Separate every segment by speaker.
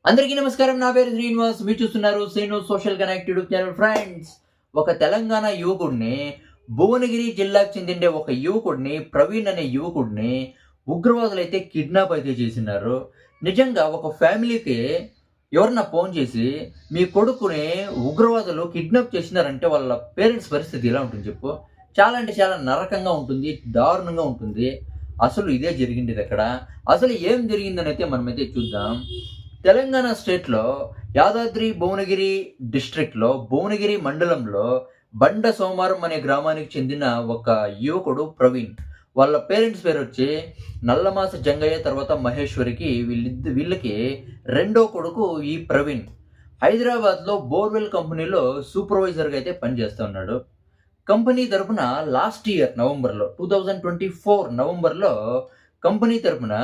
Speaker 1: అందరికీ నమస్కారం. నా పేరు శ్రీనివాస్. మీరు చూస్తున్నారు Srinu social connect YouTube channel. Friends, ఒక తెలంగాణ యువకుడిని, భువనగిరి జిల్లాకు చెందిన ఒక యువకుడిని, ప్రవీణ్ అనే యువకుడిని ఉగ్రవాదులైతే కిడ్నాప్ అయితే చేసినారు. నిజంగా ఒక ఫ్యామిలీకి ఎవరన్నా ఫోన్ చేసి మీ కొడుకుని ఉగ్రవాదులు కిడ్నాప్ చేసినారంటే వాళ్ళ పేరెంట్స్ పరిస్థితి ఎలా ఉంటుంది చెప్పు? చాలా అంటే చాలా నరకంగా ఉంటుంది, దారుణంగా ఉంటుంది. అసలు ఇదే జరిగింది అక్కడ. అసలు ఏం జరిగిందని అయితే మనమైతే చూద్దాం. తెలంగాణ స్టేట్‌లో యాదాద్రి భువనగిరి డిస్ట్రిక్ట్‌లో భువనగిరి మండలంలో బండ సోమారం అనే గ్రామానికి చెందిన ఒక యువకుడు ప్రవీణ్. వాళ్ళ పేరెంట్స్ పేరొచ్చి నల్లమాస జంగయ్య తర్వాత మహేశ్వరికి వీళ్ళకి రెండో కొడుకు ఈ ప్రవీణ్. హైదరాబాద్‌లో బోర్‌వెల్ కంపెనీలో సూపర్వైజర్‌గా అయితే పనిచేస్తా ఉన్నాడు. కంపెనీ తరపున లాస్ట్ ఇయర్ నవంబర్‌లో 2024 నవంబర్‌లో కంపెనీ తరపున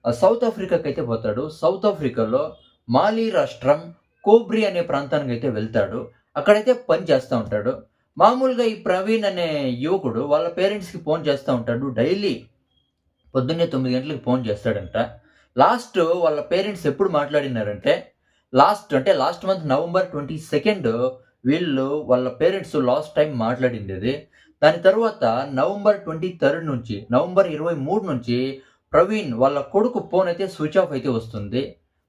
Speaker 1: సౌత్ ఆఫ్రికాకైతే పోతాడు. సౌత్ ఆఫ్రికాలో మాలి రాష్ట్రం కోబ్రి అనే ప్రాంతానికైతే వెళ్తాడు. అక్కడైతే పని చేస్తా ఉంటాడు. మామూలుగా ఈ ప్రవీణ్ అనే యువకుడు వాళ్ళ పేరెంట్స్‌కి ఫోన్ చేస్తా ఉంటాడు. డైలీ పొద్దున్నే 9 గంటలకు ఫోన్ చేస్తాడంట. లాస్ట్ వాళ్ళ పేరెంట్స్ ఎప్పుడు మాట్లాడినారంటే, లాస్ట్ మంత్ నవంబర్ 22 వీళ్ళు వాళ్ళ పేరెంట్స్ లాస్ట్ టైమ్ మాట్లాడిందది. దాని తరువాత నవంబర్ 23 నుంచి, నవంబర్ 23 నుంచి ప్రవీణ్ వాళ్ళ కొడుకు ఫోన్ అయితే స్విచ్ ఆఫ్ అయితే వస్తుంది.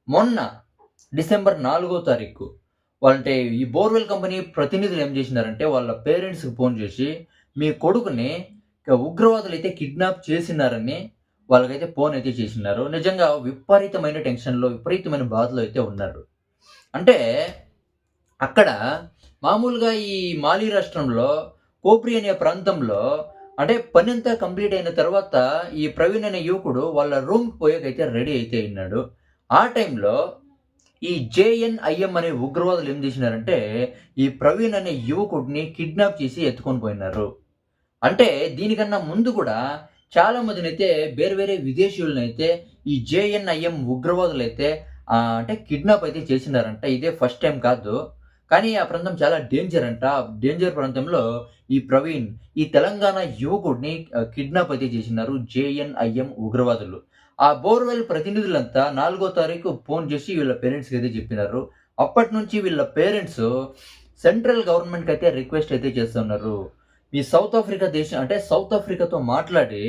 Speaker 1: మొన్న డిసెంబర్ 4వ తారీఖు వాళ్ళంటే ఈ బోర్‌వెల్ కంపెనీ ప్రతినిధులు ఏం చేసినారంటే వాళ్ళ పేరెంట్స్‌కి ఫోన్ చేసి, మీ కొడుకుని ఉగ్రవాదులైతే కిడ్నాప్ చేసినారని వాళ్ళకైతే ఫోన్ అయితే చేసినారు. నిజంగా విపరీతమైన టెన్షన్‌లో, విపరీతమైన బాధలో అయితే ఉన్నారు. అంటే అక్కడ మామూలుగా ఈ మాలి రాష్ట్రంలో కోప్రి అనే ప్రాంతంలో అంటే పనంతా కంప్లీట్ అయిన తర్వాత ఈ ప్రవీణ్ అనే యువకుడు వాళ్ళ రూమ్‌కి పోయేకైతే రెడీ అయితే అయినాడు. ఆ టైంలో ఈ జేఎన్ఐఎం అనే ఉగ్రవాదులు ఏం చేసినారంటే, ఈ ప్రవీణ్ అనే యువకుడిని కిడ్నాప్ చేసి ఎత్తుకొని పోయినారు. అంటే దీనికన్నా ముందు కూడా చాలా మందినైతే వేరే వేరే విదేశీయులనైతే ఈ జేఎన్ఐఎం ఉగ్రవాదులైతే అంటే కిడ్నాప్ అయితే చేసినారంట. ఇదే ఫస్ట్ టైం కాదు. కానీ ఆ ప్రాంతం చాలా డేంజర్ అంట. డేంజర్ ప్రాంతంలో ఈ ప్రవీణ్ ఈ తెలంగాణ యువకుడిని కిడ్నాప్ అయితే చేసినారు జేఎన్ఐఎం ఉగ్రవాదులు. ఆ బోర్‌వెల్ ప్రతినిధులంతా 4వ తారీఖు ఫోన్ చేసి వీళ్ళ పేరెంట్స్‌కి అయితే చెప్పినారు. అప్పటినుంచి వీళ్ళ పేరెంట్స్ సెంట్రల్ గవర్నమెంట్‌కి అయితే రిక్వెస్ట్ అయితే చేస్తున్నారు. మీ సౌత్ ఆఫ్రికా దేశం అంటే సౌత్ ఆఫ్రికాతో మాట్లాడి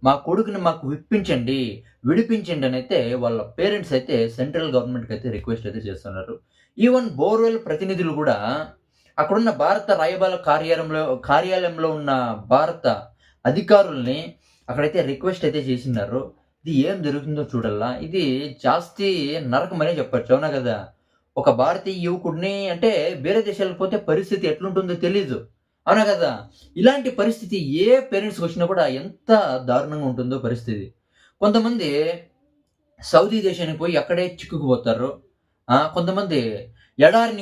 Speaker 1: మా కొడుకుని మాకు విడిపించండి అనైతే వాళ్ళ పేరెంట్స్ అయితే సెంట్రల్ గవర్నమెంట్‌కి అయితే రిక్వెస్ట్ అయితే చేస్తున్నారు. ఈవెన్ బోర్‌వెల్ ప్రతినిధులు గూడా అక్కడున్న భారత రాయబార కార్యాలయంలో ఉన్న భారత అధికారుల్ని అక్కడైతే రిక్వెస్ట్ అయితే చేసినారు. ఇది ఏం జరుగుతుందో చూడాలా. ఇది జాస్తి నరకమనే చెప్పొచ్చు. అవునా గదా! ఒక భారతీయ యువకుడిని అంటే వేరే దేశాలకు పోతే పరిస్థితి ఎట్లుంటుందో తెలీదు. అవునా గదా! ఇలాంటి పరిస్థితి ఏ పేరెంట్స్‌కొచ్చినా కూడా ఎంత దారుణంగా ఉంటుందో పరిస్థితి. కొంతమంది సౌదీ దేశానికి పోయి అక్కడే చిక్కుకుపోతారు. కొంతమంది ఎడారిని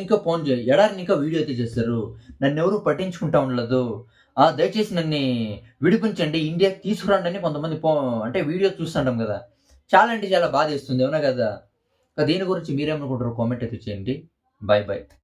Speaker 1: ఇంకా వీడియో అయితే చేస్తారు. నన్నెవరు పట్టించుకుంటా ఉండలేదు. దయచేసి నన్ని విడిపించండి, ఇండియాకి తీసుకురండి అని కొంతమంది అంటే వీడియో చూస్తుంటాం గదా! చాలా అంటే చాలా బాధేస్తుంది. అవునా గదా! దీని గురించి మీరేమనుకుంటారో కామెంట్ అయితే చేయండి. బాయ్.